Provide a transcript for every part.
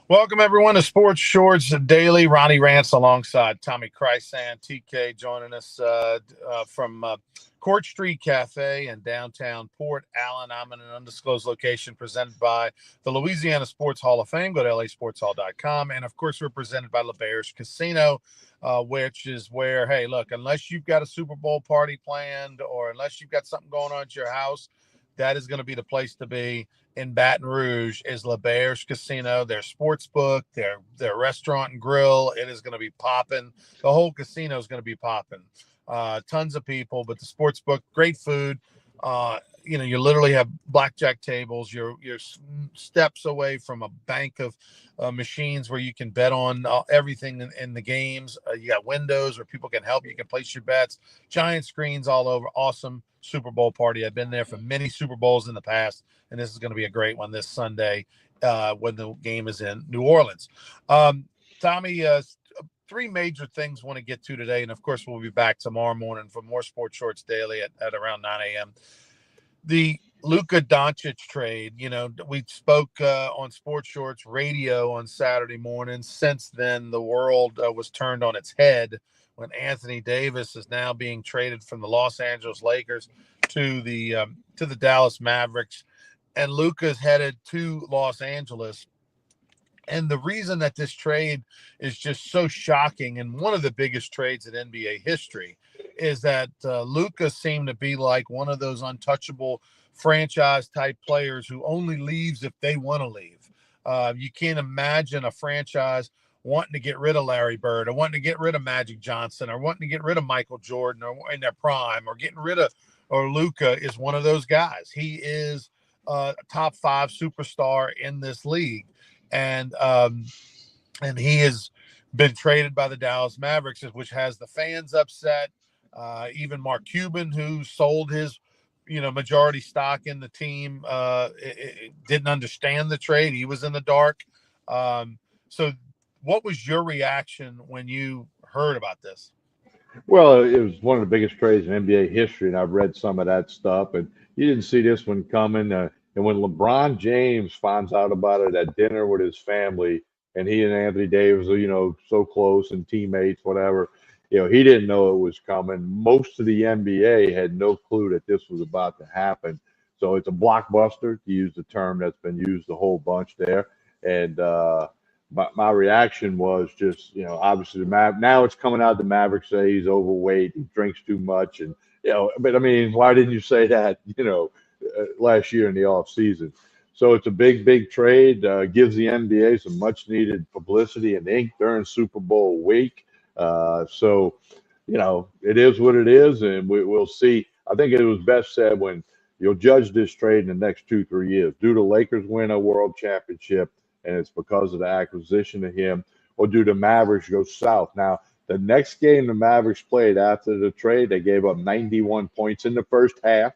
Welcome, everyone, to Sports Shorts Daily. Ronnie Rants alongside Tommy Krysan, TK, joining us from Court Street Cafe in downtown Port Allen. I'm in an undisclosed location presented by the Louisiana Sports Hall of Fame. Go to lasportshall.com. And, of course, we're presented by LeBare's Casino, which is where, hey, look, unless you've got a Super Bowl party planned or unless you've got something going on at your house, that is going to be the place to be in Baton Rouge is LeBare's Casino, their sports book, their restaurant and grill. It is going to be popping. The whole casino is going to be popping. Tons of people, but the sports book, great food. You literally have blackjack tables. You're steps away from a bank of machines where you can bet on everything in the games. You got windows where people can help. You can place your bets. Giant screens all over. Awesome Super Bowl party. I've been there for many Super Bowls in the past, and this is going to be a great one this Sunday when the game is in New Orleans. Tommy, three major things I want to get to today, and of course we'll be back tomorrow morning for more Sports Shorts Daily at around 9 a.m. The Luka Doncic trade. We spoke on Sports Shorts Radio on Saturday morning. Since then, the world was turned on its head when Anthony Davis is now being traded from the Los Angeles Lakers to the Dallas Mavericks, and Luka's headed to Los Angeles. And the reason that this trade is just so shocking, and one of the biggest trades in NBA history, is that Luka seemed to be like one of those untouchable franchise type players who only leaves if they want to leave. You can't imagine a franchise wanting to get rid of Larry Bird or wanting to get rid of Magic Johnson or wanting to get rid of Michael Jordan or in their prime or getting rid of, or Luka is one of those guys. He is a top 5 superstar in this league. And he has been traded by the Dallas Mavericks, which has the fans upset. Even Mark Cuban, who sold his, majority stock in the team, didn't understand the trade. He was in the dark. So what was your reaction when you heard about this? Well, it was one of the biggest trades in NBA history, and I've read some of that stuff. And you didn't see this one coming. And when LeBron James finds out about it at dinner with his family, and he and Anthony Davis are, so close and teammates, whatever, he didn't know it was coming. Most of the NBA had no clue that this was about to happen. So it's a blockbuster, to use the term that's been used a whole bunch there. And my reaction was just, obviously now it's coming out the Mavericks say he's overweight, he drinks too much, and but I mean, why didn't you say that, last year in the off season? So it's a big trade. Gives the NBA some much needed publicity and ink during Super Bowl week. So it is what it is, and we'll see. I think it was best said when you'll judge this trade in the next 2-3 years. Do the Lakers win a world championship? And it's because of the acquisition of him, or do the Mavericks go south? Now, the next game the Mavericks played after the trade, they gave up 91 points in the first half.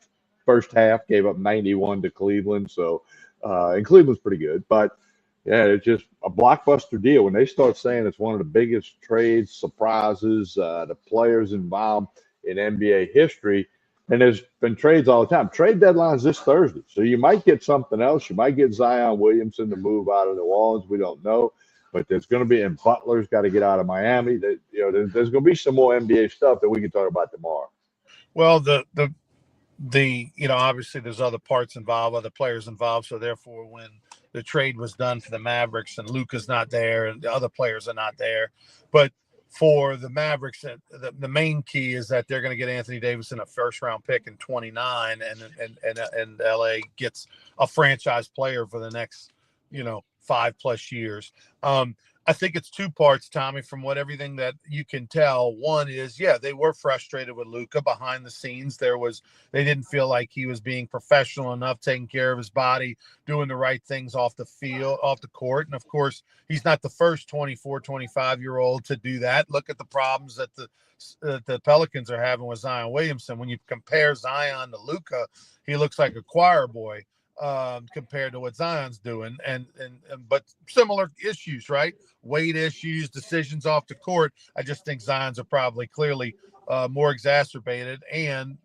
First half gave up 91 to Cleveland. So, and Cleveland's pretty good. But, yeah, it's just a blockbuster deal. When they start saying it's one of the biggest trades, surprises, the players involved in NBA history, and there's been trades all the time. Trade deadline's this Thursday. So you might get something else. You might get Zion Williamson to move out of New Orleans. We don't know. But there's going to be, and Butler's got to get out of Miami. There's going to be some more NBA stuff that we can talk about tomorrow. Well, obviously there's other parts involved, other players involved. So therefore, when the trade was done for the Mavericks and Luka's not there and the other players are not there, but for the Mavericks, the main key is that they're going to get Anthony Davis in a first-round pick in 29, and LA gets a franchise player for the next, 5+ years. I think it's two parts, Tommy, from everything that you can tell. One is, yeah, they were frustrated with Luka behind the scenes. They didn't feel like he was being professional enough, taking care of his body, doing the right things off the field, off the court. And of course, he's not the first 24, 25-year-old to do that. Look at the problems that the Pelicans are having with Zion Williamson. When you compare Zion to Luka, he looks like a choir boy compared to what Zion's doing, but similar issues, right? Weight issues, decisions off the court. I just think Zion's are probably clearly more exacerbated, and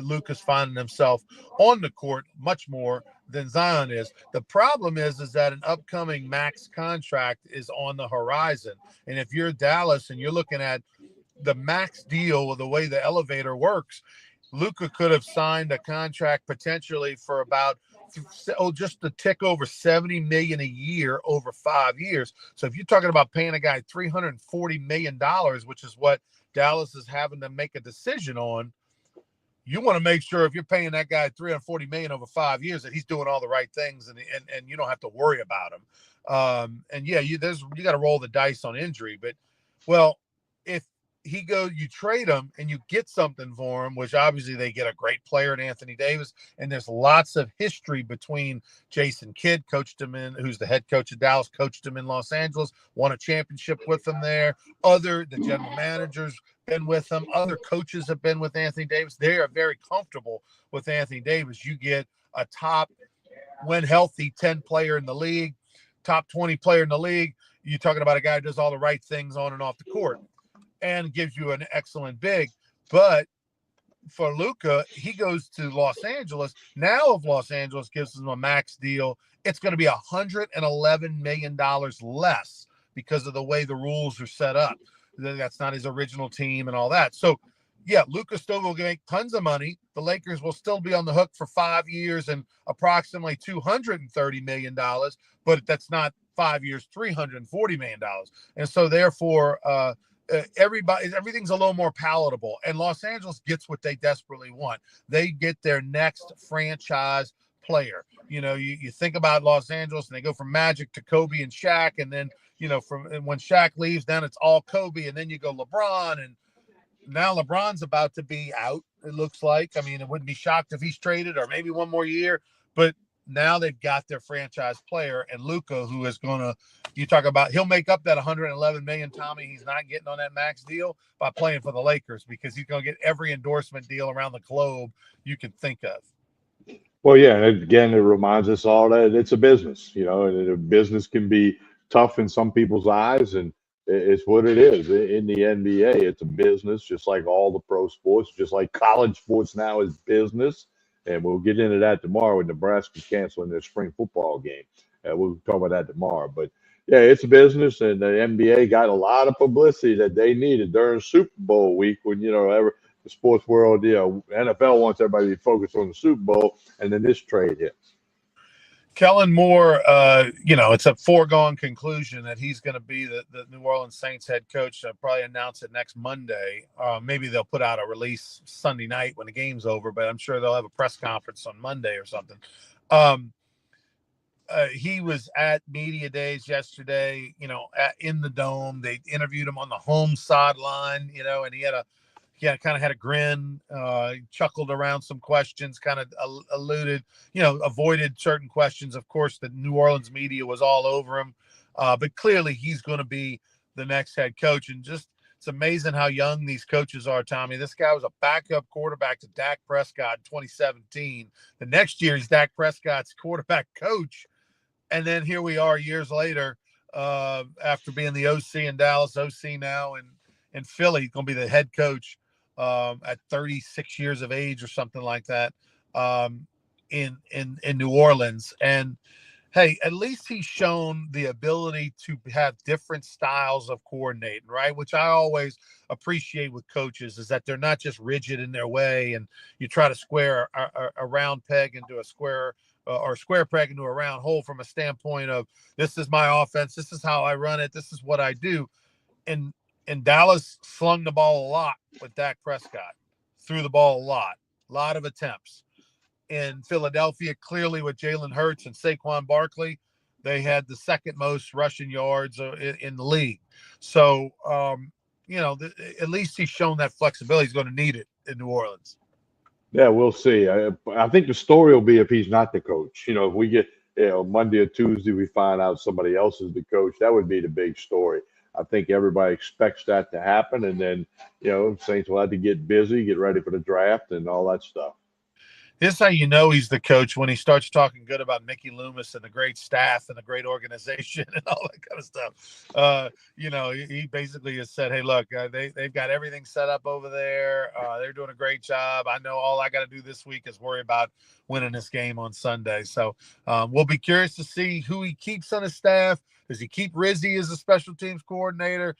Luka's finding himself on the court much more than Zion is. The problem is that an upcoming max contract is on the horizon. And if you're Dallas and you're looking at the max deal or the way the elevator works, Luka could have signed a contract potentially for about just a tick over 70 million a year over 5 years. So if you're talking about paying a guy $340 million, which is what Dallas is having to make a decision on, you want to make sure if you're paying that guy 340 million over 5 years that he's doing all the right things and you don't have to worry about him. And yeah, you got to roll the dice on injury, but well, if you trade him and you get something for him, which obviously they get a great player in Anthony Davis, and there's lots of history between Jason Kidd, who's the head coach of Dallas, coached him in Los Angeles, won a championship with him there. The general managers been with him. Other coaches have been with Anthony Davis. They are very comfortable with Anthony Davis. You get a top, when healthy, 10 player in the league, top 20 player in the league. You're talking about a guy who does all the right things on and off the court and gives you an excellent big. But for Luka, he goes to Los Angeles. Now if Los Angeles gives him a max deal, it's going to be $111 million less because of the way the rules are set up. That's not his original team and all that. So, yeah, Luka still will make tons of money. The Lakers will still be on the hook for 5 years and approximately $230 million, but that's not 5 years, $340 million. And so, therefore, everything's a little more palatable, and Los Angeles gets what they desperately want. They get their next franchise player. You think about Los Angeles and they go from Magic to Kobe and Shaq, and then from when Shaq leaves, then it's all Kobe, and then you go LeBron, and now LeBron's about to be out, it looks like. I mean, it wouldn't be shocked if he's traded or maybe one more year, but now they've got their franchise player, and Luka, who is going to, you talk about, he'll make up that 111 million, Tommy. He's not getting on that max deal by playing for the Lakers, because he's going to get every endorsement deal around the globe you can think of. Well, yeah, and again, it reminds us all that it's a business, and a business can be tough in some people's eyes, and it's what it is. In the NBA, it's a business, just like all the pro sports, just like college sports now is business. And we'll get into that tomorrow with Nebraska canceling their spring football game. We'll talk about that tomorrow. But yeah, it's a business, and the NBA got a lot of publicity that they needed during Super Bowl week when, the sports world, NFL wants everybody to be focused on the Super Bowl, and then this trade hits. Kellen Moore, it's a foregone conclusion that he's going to be the New Orleans Saints head coach. They'll probably announce it next Monday. Maybe they'll put out a release Sunday night when the game's over, but I'm sure they'll have a press conference on Monday or something. He was at media days yesterday, in the Dome. They interviewed him on the home sideline, and he kind of had a grin, chuckled around some questions, kind of alluded, avoided certain questions. Of course, the New Orleans media was all over him, but clearly he's going to be the next head coach. And just, it's amazing how young these coaches are, Tommy. This guy was a backup quarterback to Dak Prescott in 2017. The next year, he's Dak Prescott's quarterback coach. And then here we are years later, after being the OC in Dallas, OC now in Philly, going to be the head coach at 36 years of age or something like that, in New Orleans. And hey, at least he's shown the ability to have different styles of coordinating, right? Which I always appreciate with coaches, is that they're not just rigid in their way, and you try to square a round peg into a square, or square peg into a round hole, from a standpoint of, this is my offense, this is how I run it, this is what I do. And Dallas slung the ball a lot with Dak Prescott, threw the ball a lot of attempts. In Philadelphia, clearly with Jalen Hurts and Saquon Barkley, they had the second most rushing yards in the league. So, at least he's shown that flexibility. He's going to need it in New Orleans. Yeah, we'll see. I think the story will be if he's not the coach. If we get, Monday or Tuesday, we find out somebody else is the coach, that would be the big story. I think everybody expects that to happen. And then, Saints will have to get busy, get ready for the draft and all that stuff. Here's how you know he's the coach when he starts talking good about Mickey Loomis and the great staff and the great organization and all that kind of stuff. He basically has said, "Hey, look, they've got everything set up over there. They're doing a great job. I know all I got to do this week is worry about winning this game on Sunday." So we'll be curious to see who he keeps on his staff. Does he keep Rizzi as a special teams coordinator,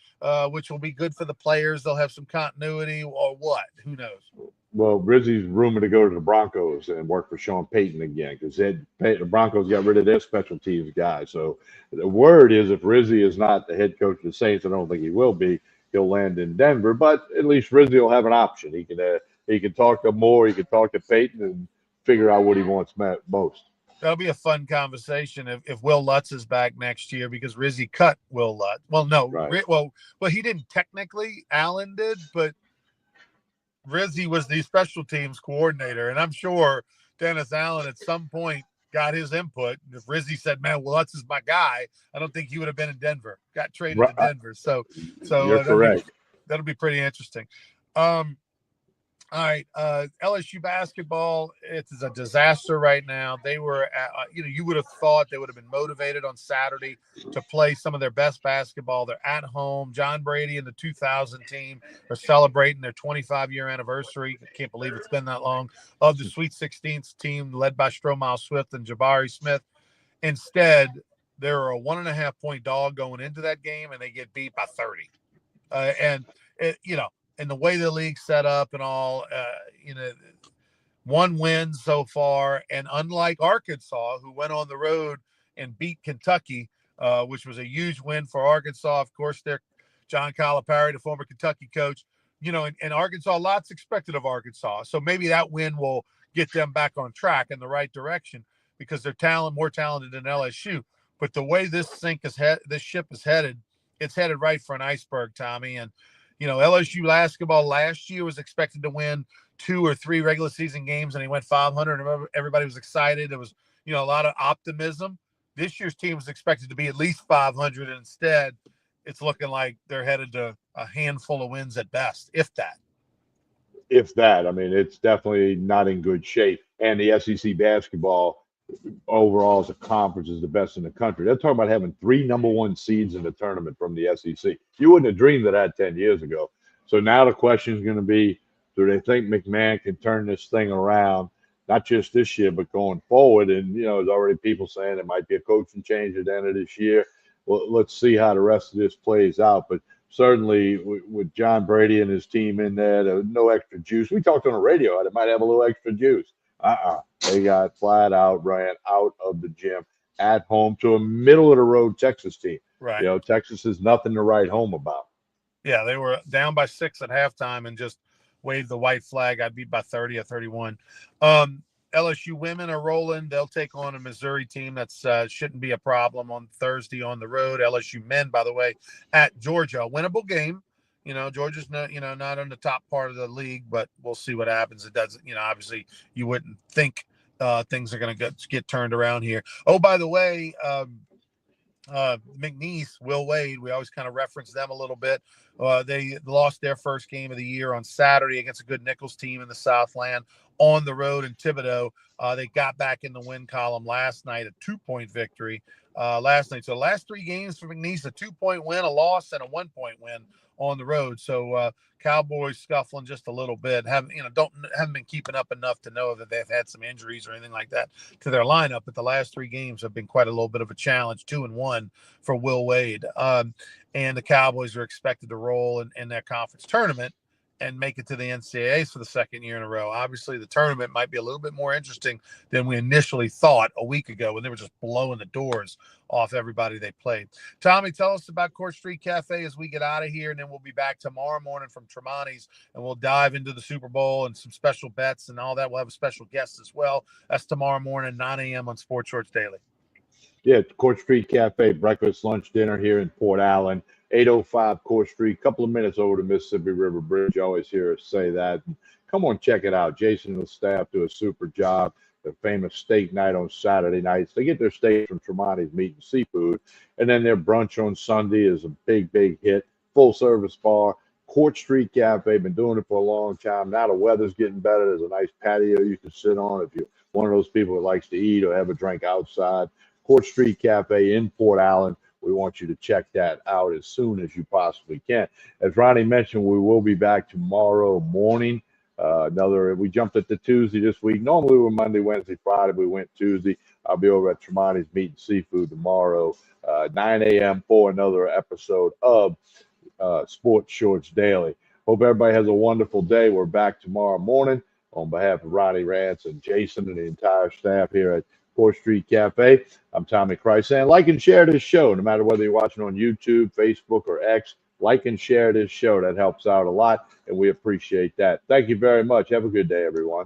which will be good for the players? They'll have some continuity, or what? Who knows? Well, Rizzi's rumored to go to the Broncos and work for Sean Payton again because the Broncos got rid of their special teams guy. So the word is if Rizzi is not the head coach of the Saints, I don't think he will be. He'll land in Denver, but at least Rizzi will have an option. He can talk to Moore, he can talk to Payton, and figure out what he wants most. That'll be a fun conversation if Will Lutz is back next year because Rizzi cut Will Lutz. Well, no, right. well, he didn't technically. Allen did, but Rizzi was the special teams coordinator, and I'm sure Dennis Allen at some point got his input. If Rizzi said, "Man, well, Lutz is my guy," I don't think he would have been in Denver. Got traded to Denver, so you're correct. That'll be pretty interesting. All right, LSU basketball, it's a disaster right now. They were, you would have thought they would have been motivated on Saturday to play some of their best basketball. They're at home. John Brady and the 2000 team are celebrating their 25-year anniversary. I can't believe it's been that long, of the Sweet 16th team led by Stromile Swift and Jabari Smith. Instead, they're a 1.5-point dog going into that game, and they get beat by 30. And the way the league's set up and all, one win so far. And unlike Arkansas, who went on the road and beat Kentucky, which was a huge win for Arkansas. Of course, they're John Calipari, the former Kentucky coach, and Arkansas, lots expected of Arkansas. So maybe that win will get them back on track in the right direction because they're more talented than LSU. But the way this ship is headed, it's headed right for an iceberg, Tommy. And LSU basketball last year was expected to win 2 or 3 regular season games, and he went 500. And everybody was excited. There was, a lot of optimism. This year's team was expected to be at least 500. And instead, it's looking like they're headed to a handful of wins at best, if that. I mean, it's definitely not in good shape. And the SEC basketball overall as a conference is the best in the country. They're talking about having 3 number 1 seeds in the tournament from the SEC. You wouldn't have dreamed of that 10 years ago. So now the question is going to be, do they think McMahon can turn this thing around, not just this year, but going forward? And, there's already people saying it might be a coaching change at the end of this year. Well, let's see how the rest of this plays out. But certainly with John Brady and his team in there, no extra juice. We talked on the radio, they might have a little extra juice. They got flat out ran out of the gym at home to a middle of the road Texas team. Right. Texas is nothing to write home about. Yeah, they were down by 6 at halftime and just waved the white flag. I beat by 30 or 31. LSU women are rolling. They'll take on a Missouri team that's shouldn't be a problem on Thursday on the road. LSU men, by the way, at Georgia, a winnable game. Georgia's not on the top part of the league, but we'll see what happens. It doesn't, obviously you wouldn't think things are going to get turned around here. Oh, by the way, McNeese, Will Wade, we always kind of reference them a little bit. They lost their first game of the year on Saturday against a good Nichols team in the Southland on the road in Thibodaux. They got back in the win column last night, a 2-point victory last night. So the last 3 games for McNeese, a 2-point win, a loss, and a 1-point win on the road. So Cowboys scuffling just a little bit. Haven't been keeping up enough to know that they've had some injuries or anything like that to their lineup. But the last 3 games have been quite a little bit of a challenge. 2-1 for Will Wade. And the Cowboys are expected to roll in their conference tournament and make it to the NCAAs for the 2nd year in a row. Obviously, the tournament might be a little bit more interesting than we initially thought a week ago when they were just blowing the doors off everybody they played. Tommy, tell us about Court Street Cafe as we get out of here, and then we'll be back tomorrow morning from Tremonti's, and we'll dive into the Super Bowl and some special bets and all that. We'll have a special guest as well. That's tomorrow morning, 9 a.m. on Sports Shorts Daily. Yeah, Court Street Cafe, breakfast, lunch, dinner here in Port Allen, 805 Court Street, a couple of minutes over the Mississippi River Bridge. You always hear us say that. Come on, check it out. Jason and the staff do a super job. The famous steak night on Saturday nights. They get their steak from Tremonti's Meat and Seafood. And then their brunch on Sunday is a big, big hit. Full service bar, Court Street Cafe, been doing it for a long time. Now the weather's getting better. There's a nice patio you can sit on if you're one of those people that likes to eat or have a drink outside. Court Street Cafe in Port Allen. We want you to check that out as soon as you possibly can. As Ronnie mentioned, we will be back tomorrow morning. We jumped at the Tuesday this week. Normally we're Monday, Wednesday, Friday. We went Tuesday. I'll be over at Tremonti's Meat and Seafood tomorrow, 9 a.m. for another episode of Sports Shorts Daily. Hope everybody has a wonderful day. We're back tomorrow morning. On behalf of Ronnie Rance and Jason and the entire staff here at 4th Street Cafe, I'm Tommy Krysan. Like and share this show, no matter whether you're watching on YouTube, Facebook, or X. Like and share this show. That helps out a lot, and we appreciate that. Thank you very much. Have a good day, everyone.